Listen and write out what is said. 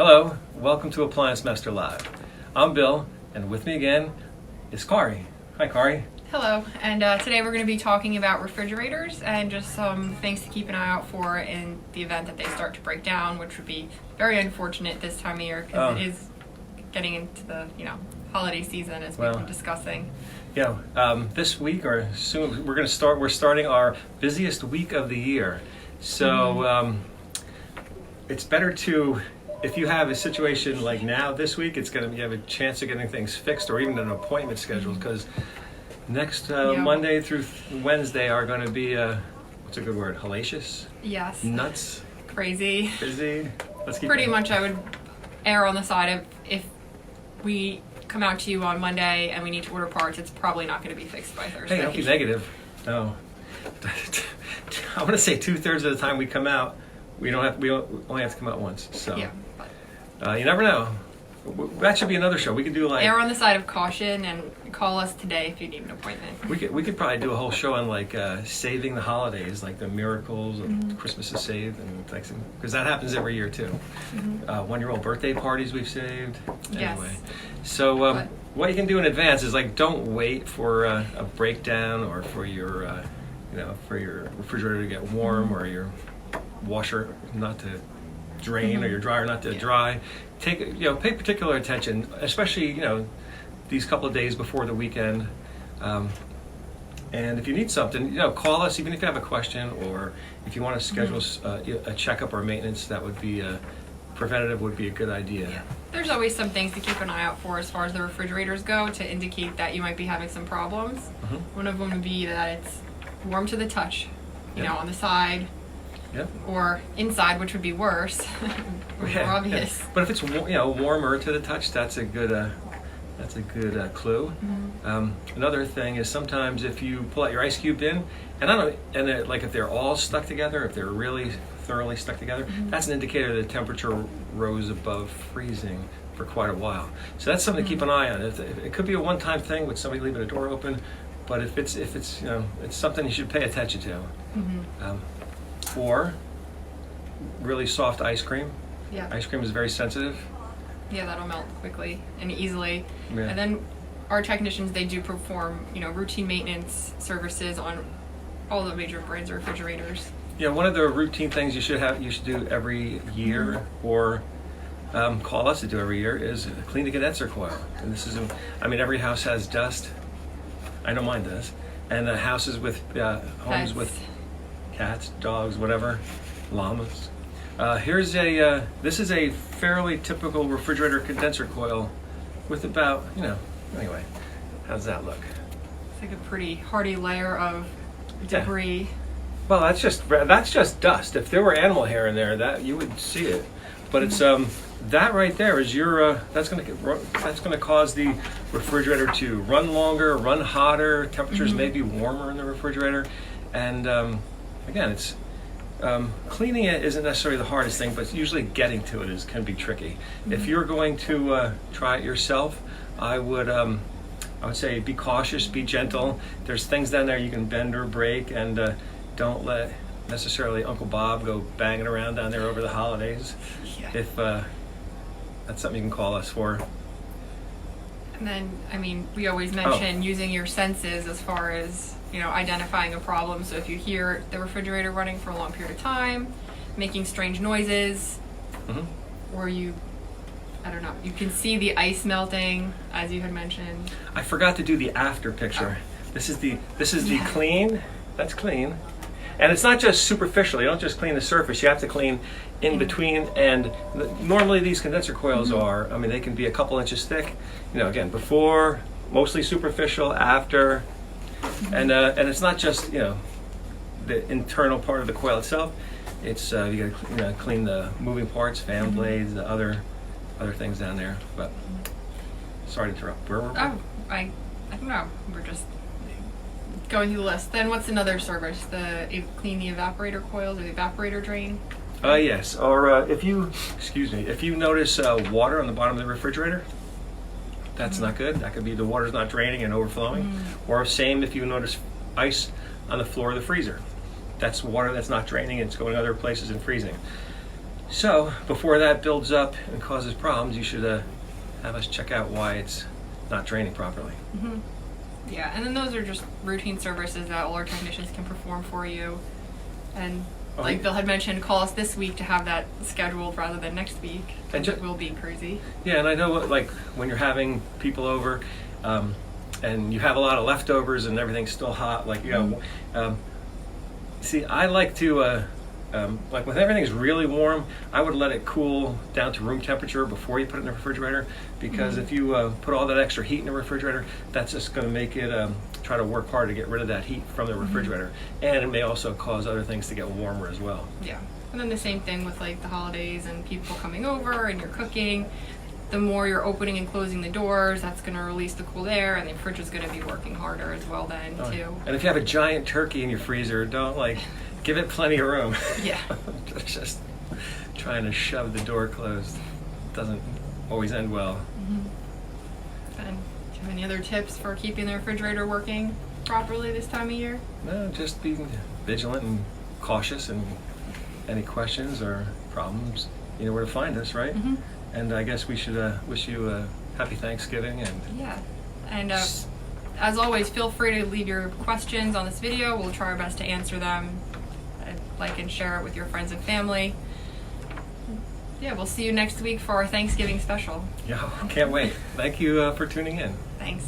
Hello, welcome to Appliance Master Live. I'm Bill, and with me again is Kari. Hi, Kari. Hello, and today we're going to be talking about refrigerators and just some things to keep an eye out for in the event that they start to break down, which would be very unfortunate this time of year because it is getting into the holiday season as we've been discussing. Yeah, this week or soon we're starting our busiest week of the year. So it's better to, if you have a situation like now this week, you have a chance of getting things fixed or even an appointment scheduled, because next Monday through Wednesday are going to be what's a good word? Hellacious? Yes. Nuts? Crazy. Busy? Let's keep Pretty going. much I would err on the side of if we come out to you on Monday and we need to order parts, it's probably not going to be fixed by Thursday. Hey, don't be negative. No. I want to say 2/3 of the time we come out, we only have to come out once. So but you never know. That should be another show. We could do like err on the side of caution and call us today if you need an appointment. we could probably do a whole show on like saving the holidays, like the miracles of Christmas is saved and Thanksgiving, because that happens every year too. 1-year-old birthday parties we've saved. Yes. Anyway, so what you can do in advance is like don't wait for a breakdown or for your for your refrigerator to get warm or your washer not to drain or your dryer not to dry. Pay particular attention, especially these couple of days before the weekend. And if you need something, call us even if you have a question, or if you want to schedule a checkup or maintenance, that would be preventative would be a good idea. Yeah. There's always some things to keep an eye out for as far as the refrigerators go to indicate that you might be having some problems. One of them would be that it's warm to the touch, on the side. Yep. Or inside, which would be worse. More obvious. Yeah. But if it's warmer to the touch, that's a good clue. Another thing is sometimes if you pull out your ice cube bin, like if they're all stuck together, if they're really thoroughly stuck together, that's an indicator that the temperature rose above freezing for quite a while. So that's something to keep an eye on. It could be a one-time thing with somebody leaving a door open, but if it's it's something you should pay attention to. Or really soft ice cream. Yeah. Ice cream is very sensitive. Yeah, that'll melt quickly and easily. Yeah. And then our technicians, they do perform, routine maintenance services on all the major brands of refrigerators. Yeah, one of the routine things you should do every year, or call us to do every year, is clean the condenser coil. And this is, every house has dust. I know mine does. And houses with homes with cats, dogs, whatever, llamas. This is a fairly typical refrigerator condenser coil with about, anyway, how's that look? It's like a pretty hardy layer of debris. Well, that's just dust. If there were animal hair in there, that you would see it. But it's that right there is that's gonna cause the refrigerator to run longer, run hotter. Temperatures may be warmer in the refrigerator, and again, it's cleaning it isn't necessarily the hardest thing, but usually getting to it can be tricky. If you're going to try it yourself, I would say be cautious, be gentle. There's things down there you can bend or break, and don't let necessarily Uncle Bob go banging around down there over the holidays. Yeah. If that's something you can call us for. And then, we always mention using your senses as far as identifying a problem. So if you hear the refrigerator running for a long period of time, making strange noises, or you can see the ice melting, as you had mentioned. I forgot to do the after picture. This is the clean. That's clean, and it's not just superficial. You don't just clean the surface. You have to clean in between. And normally these condenser coils are. They can be a couple inches thick. Again, before, mostly superficial. After. And it's not just the internal part of the coil itself. It's you gotta clean the moving parts, fan blades, the other things down there. But sorry to interrupt. Where were we? I don't know. We're just going through the list. Then what's another service? Clean the evaporator coils or the evaporator drain. Yes. Or if you notice water on the bottom of the refrigerator. That's not good. That could be the water's not draining and overflowing. Or same if you notice ice on the floor of the freezer. That's water that's not draining, it's going other places and freezing. So before that builds up and causes problems, you should have us check out why it's not draining properly. Mm-hmm. Yeah, and then those are just routine services that all our technicians can perform for you. And like Bill had mentioned, call us this week to have that scheduled rather than next week. And it will be crazy. Yeah, and I know like when you're having people over, and you have a lot of leftovers and everything's still hot, like see, I like to like when everything's really warm, I would let it cool down to room temperature before you put it in the refrigerator, because if you put all that extra heat in the refrigerator, that's just going to make it try to work hard to get rid of that heat from the refrigerator, and it may also cause other things to get warmer as well. Yeah, and then the same thing with like the holidays and people coming over and you're cooking. The more you're opening and closing the doors, that's going to release the cool air, and the fridge is going to be working harder as well then too. And if you have a giant turkey in your freezer, don't give it plenty of room. Yeah. Just trying to shove the door closed doesn't always end well. And do you have any other tips for keeping the refrigerator working properly this time of year? No, just be vigilant and cautious, and any questions or problems, you know where to find us, right? And I guess we should wish you a happy Thanksgiving. And yeah, and as always, feel free to leave your questions on this video. We'll try our best to answer them. Like and share it with your friends and family. Yeah, we'll see you next week for our Thanksgiving special. Yeah, can't wait. Thank you for tuning in. Thanks.